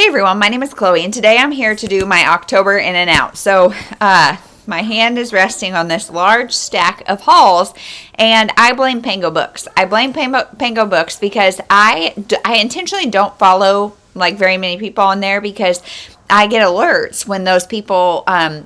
everyone, my name is Chloe, and today I'm here to do my October in and out. So, my hand is resting on this large stack of hauls, and I blame Pango Books. I blame Pango Books because I intentionally don't follow like very many people on there because I get alerts when those people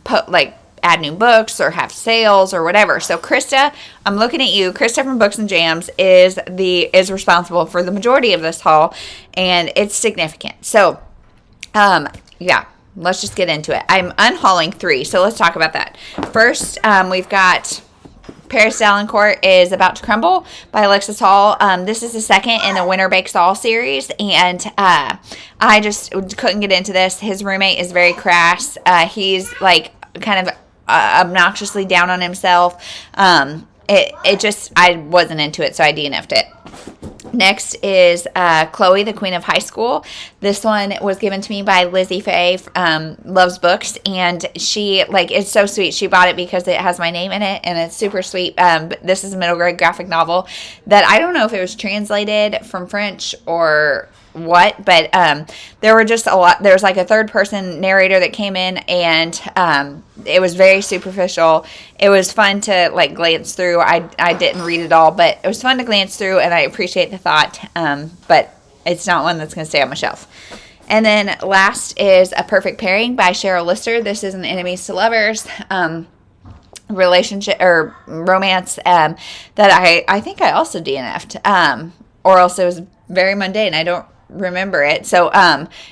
put like add new books or have sales or whatever. So Krista, I'm looking at you. Krista from Books and Jams is responsible for the majority of this haul, and it's significant. So, yeah, let's just get into it. I'm unhauling 3, so let's talk about that. First, we've got Paris Valancourt is About to Crumble by Alexis Hall. This is the second in the Winter Bakes All series, and I just couldn't get into this. His roommate is very crass. He's like kind of obnoxiously down on himself. I wasn't into it, so I DNF'd it. Next is Chloe, the Queen of High School. This one was given to me by Lizzie Faye, loves books, and she, like, it's so sweet. She bought it because it has my name in it, and it's super sweet. But this is a middle grade graphic novel that I don't know if it was translated from French or what, but there were just a lot. There's like a third person narrator that came in, and it was very superficial. It was fun to like glance through. I didn't read it all, but it was fun to glance through, and I appreciate the thought, but it's not one that's going to stay on my shelf. And then last is A Perfect Pairing by Cheryl Lister. This is an enemies to lovers relationship or romance that I think I also DNF'd, or else it was very mundane. I don't remember it. So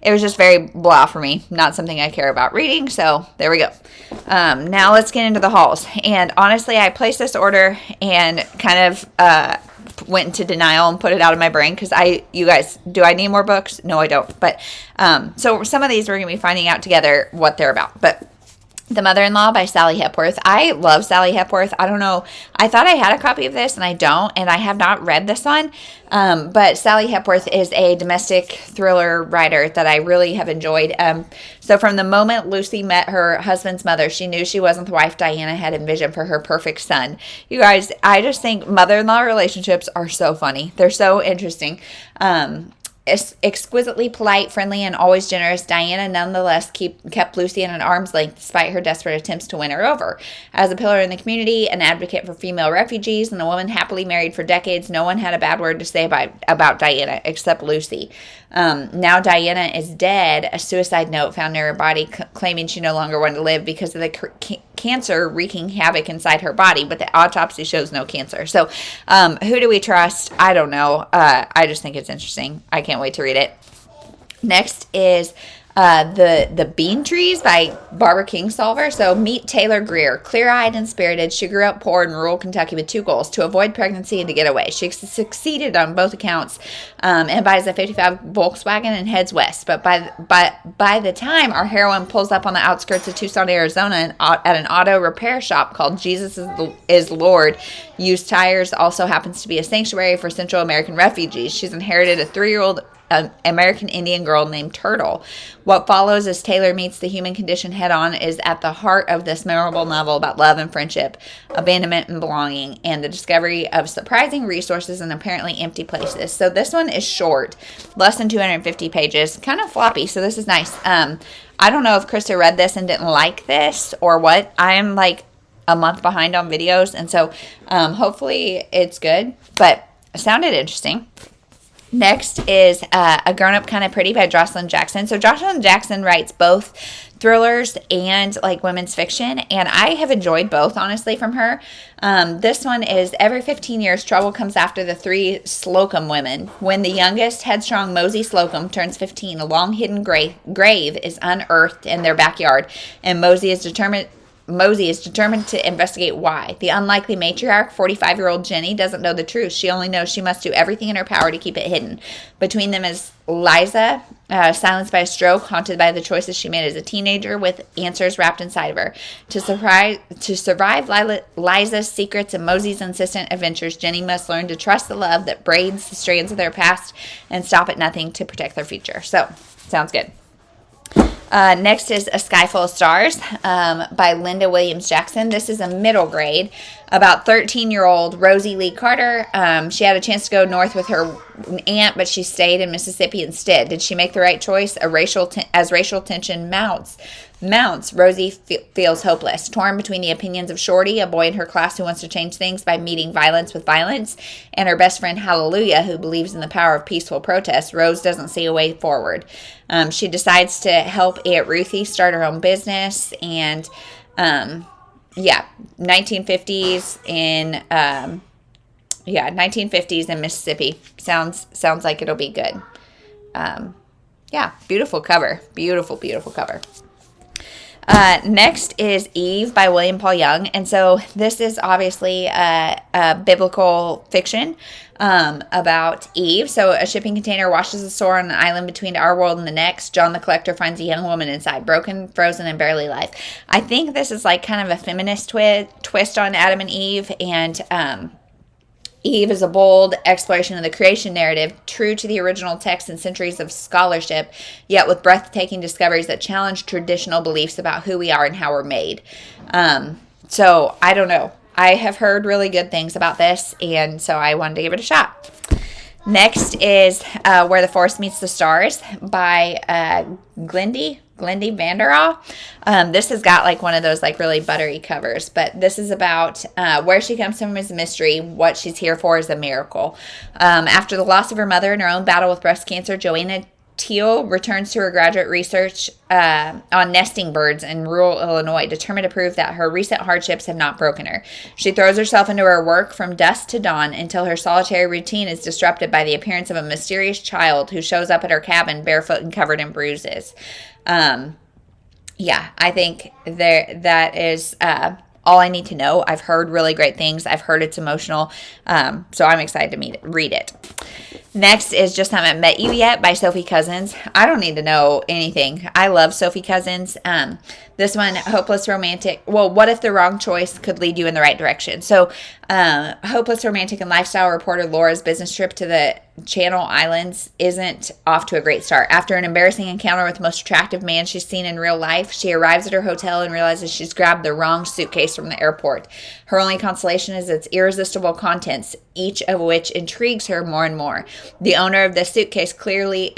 it was just very blah for me. Not something I care about reading. So there we go. Now let's get into the hauls. And honestly, I placed this order and kind of went into denial and put it out of my brain because you guys, do I need more books? No, I don't. But so some of these we're going to be finding out together what they're about. But The Mother-in-Law by Sally Hepworth. I love Sally Hepworth. I don't know. I thought I had a copy of this, and I don't, and I have not read this one. But Sally Hepworth is a domestic thriller writer that I really have enjoyed. So from the moment Lucy met her husband's mother, she knew she wasn't the wife Diana had envisioned for her perfect son. You guys, I just think mother-in-law relationships are so funny. They're so interesting. Exquisitely polite, friendly, and always generous, Diana nonetheless kept Lucy at an arm's length despite her desperate attempts to win her over. As a pillar in the community, an advocate for female refugees, and a woman happily married for decades, no one had a bad word to say about Diana except Lucy. Now Diana is dead. A suicide note found near her body claiming she no longer wanted to live because of the cancer wreaking havoc inside her body, but the autopsy shows no cancer. So who do we trust? I don't know. I just think it's interesting. I can't wait to read it. Next is the Bean Trees by Barbara Kingsolver. So meet Taylor Greer. Clear-eyed and spirited, she grew up poor in rural Kentucky with 2 goals: to avoid pregnancy and to get away. She succeeded on both accounts and buys a 55 Volkswagen and heads west. But by the time our heroine pulls up on the outskirts of Tucson, Arizona at an auto repair shop called Jesus is Lord, Used Tires also happens to be a sanctuary for Central American refugees. She's inherited a 3-year-old American Indian girl named Turtle. What follows as Taylor meets the human condition head on is at the heart of this memorable novel about love and friendship, abandonment and belonging, and the discovery of surprising resources in apparently empty places. So this one is short, less than 250 pages, kind of floppy, so this is nice. I don't know if Krista read this and didn't like this or what. I am like a month behind on videos, and so hopefully it's good, but it sounded interesting. Next is A Grown Up Kind of Pretty by Jocelyn Jackson. So Jocelyn Jackson writes both thrillers and like women's fiction, and I have enjoyed both, honestly, from her. This one is every 15 years, trouble comes after the 3 Slocum women. When the youngest, headstrong Mosey Slocum turns 15, a long-hidden grave is unearthed in their backyard, and Mosey is determined to investigate why. The unlikely matriarch, 45-year-old Jenny, doesn't know the truth. She only knows she must do everything in her power to keep it hidden. Between them is Liza, silenced by a stroke, haunted by the choices she made as a teenager, with answers wrapped inside of her. To survive Liza's secrets and Mosey's insistent adventures, Jenny must learn to trust the love that braids the strands of their past and stop at nothing to protect their future. So, sounds good. Next is A Skyful of Stars by Linda Williams Jackson. This is a middle grade. about 13-year-old Rosie Lee Carter. She had a chance to go north with her aunt, but she stayed in Mississippi instead. Did she make the right choice? As racial tension mounts, Rosie feels hopeless, torn between the opinions of Shorty, a boy in her class who wants to change things by meeting violence with violence, and her best friend Hallelujah, who believes in the power of peaceful protest. Rose doesn't see a way forward. She decides to help Aunt Ruthie start her own business, and 1950s in 1950s in Mississippi. Sounds like it'll be good. Beautiful cover. Beautiful cover. Next is Eve by William Paul Young. And so this is obviously a biblical fiction about Eve. So a shipping container washes ashore on an island between our world and the next. John the Collector finds a young woman inside, broken, frozen, and barely alive. I think this is like kind of a feminist twist on Adam and Eve. And Eve is a bold exploration of the creation narrative, true to the original text and centuries of scholarship, yet with breathtaking discoveries that challenge traditional beliefs about who we are and how we're made. So I don't know. I have heard really good things about this, and so I wanted to give it a shot. Next is Where the Forest Meets the Stars by Glendy Vanderall. This has got like one of those like really buttery covers, but this is about where she comes from is a mystery. What she's here for is a miracle. After the loss of her mother and her own battle with breast cancer, Joanna Teal returns to her graduate research on nesting birds in rural Illinois, determined to prove that her recent hardships have not broken her. She throws herself into her work from dusk to dawn until her solitary routine is disrupted by the appearance of a mysterious child who shows up at her cabin barefoot and covered in bruises. I think that is all I need to know. I've heard really great things. I've heard it's emotional, so I'm excited to read it. Next is Just Haven't Met You Yet by Sophie Cousins. I don't need to know anything. I love Sophie Cousins. This one, hopeless romantic. Well, what if the wrong choice could lead you in the right direction? So, hopeless romantic and lifestyle reporter Laura's business trip to the Channel Islands isn't off to a great start. After an embarrassing encounter with the most attractive man she's seen in real life, she arrives at her hotel and realizes she's grabbed the wrong suitcase from the airport. Her only consolation is its irresistible contents, each of which intrigues her more and more. The owner of this suitcase clearly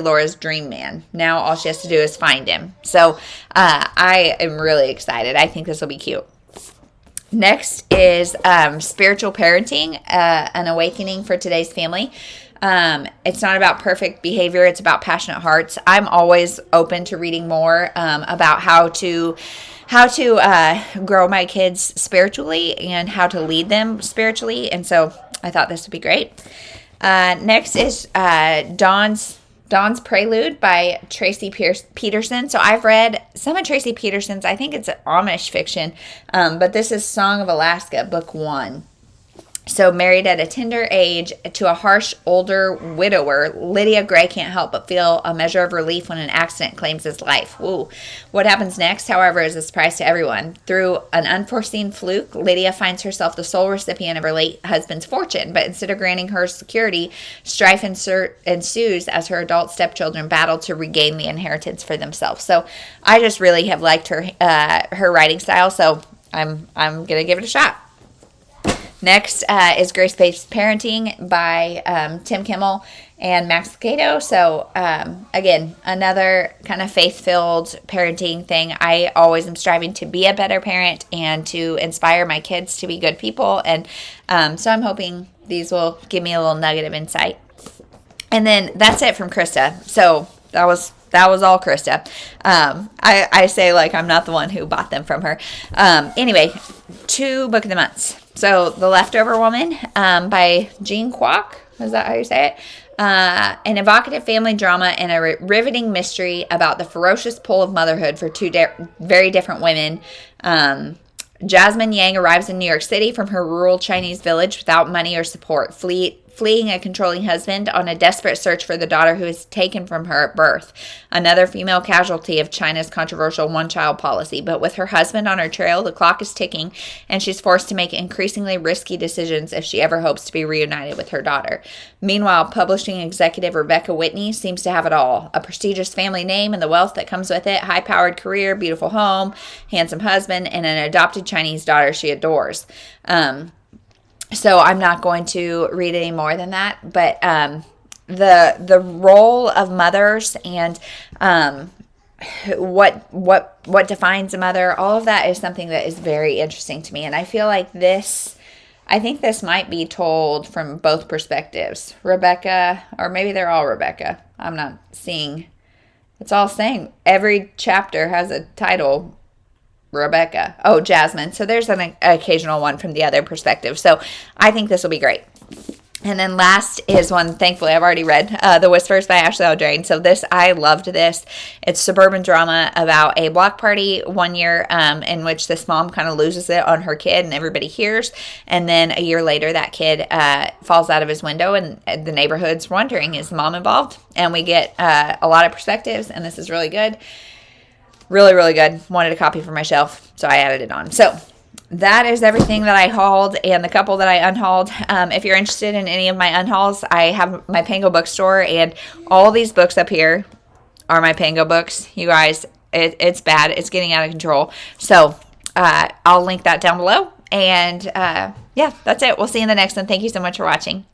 Laura's dream man. Now all she has to do is find him. So I am really excited. I think this will be cute. Next is Spiritual Parenting, an Awakening for Today's Family. It's not about perfect behavior. It's about passionate hearts. I'm always open to reading more about how to grow my kids spiritually and how to lead them spiritually. And so I thought this would be great. Next is Dawn's Prelude by Tracy Peterson. So I've read some of Tracy Peterson's. I think it's Amish fiction, but this is Song of Alaska, book 1. So married at a tender age to a harsh older widower, Lydia Gray can't help but feel a measure of relief when an accident claims his life. Woo. What happens next, however, is a surprise to everyone. Through an unforeseen fluke, Lydia finds herself the sole recipient of her late husband's fortune, but instead of granting her security, strife ensues as her adult stepchildren battle to regain the inheritance for themselves. So I just really have liked her writing style, so I'm going to give it a shot. Next is Grace-Based Parenting by Tim Kimmel and Max Lucado. So, again, another kind of faith-filled parenting thing. I always am striving to be a better parent and to inspire my kids to be good people. And so I'm hoping these will give me a little nugget of insight. And then that's it from Krista. So that was all Krista. I say like I'm not the one who bought them from her. Anyway, 2 book of the months. So The Leftover Woman by Jean Kwok. Is that how you say it? An evocative family drama and a riveting mystery about the ferocious pull of motherhood for 2 very different women. Jasmine Yang arrives in New York City from her rural Chinese village without money or support. fleeing a controlling husband on a desperate search for the daughter who is taken from her at birth. Another female casualty of China's controversial one-child policy. But with her husband on her trail, the clock is ticking, and she's forced to make increasingly risky decisions if she ever hopes to be reunited with her daughter. Meanwhile, publishing executive Rebecca Whitney seems to have it all. A prestigious family name and the wealth that comes with it, high-powered career, beautiful home, handsome husband, and an adopted Chinese daughter she adores. So I'm not going to read any more than that, but the role of mothers and what defines a mother, all of that is something that is very interesting to me, and I feel like I think this might be told from both perspectives. Rebecca, or maybe they're all Rebecca. I'm not seeing. It's all saying every chapter has a title. Rebecca. Oh, Jasmine. So there's an occasional one from the other perspective. So I think this will be great. And then last is one, thankfully, I've already read, The Whispers by Ashley Aldrain. So this, I loved this. It's suburban drama about a block party one year in which this mom kind of loses it on her kid and everybody hears. And then a year later, that kid falls out of his window and the neighborhood's wondering, is the mom involved? And we get a lot of perspectives, and this is really good. Really, really good. Wanted a copy for my shelf, so I added it on. So that is everything that I hauled and the couple that I unhauled. If you're interested in any of my unhauls, I have my Pango bookstore, and all these books up here are my Pango books. You guys, it's bad. It's getting out of control. So I'll link that down below. And yeah, that's it. We'll see you in the next one. Thank you so much for watching.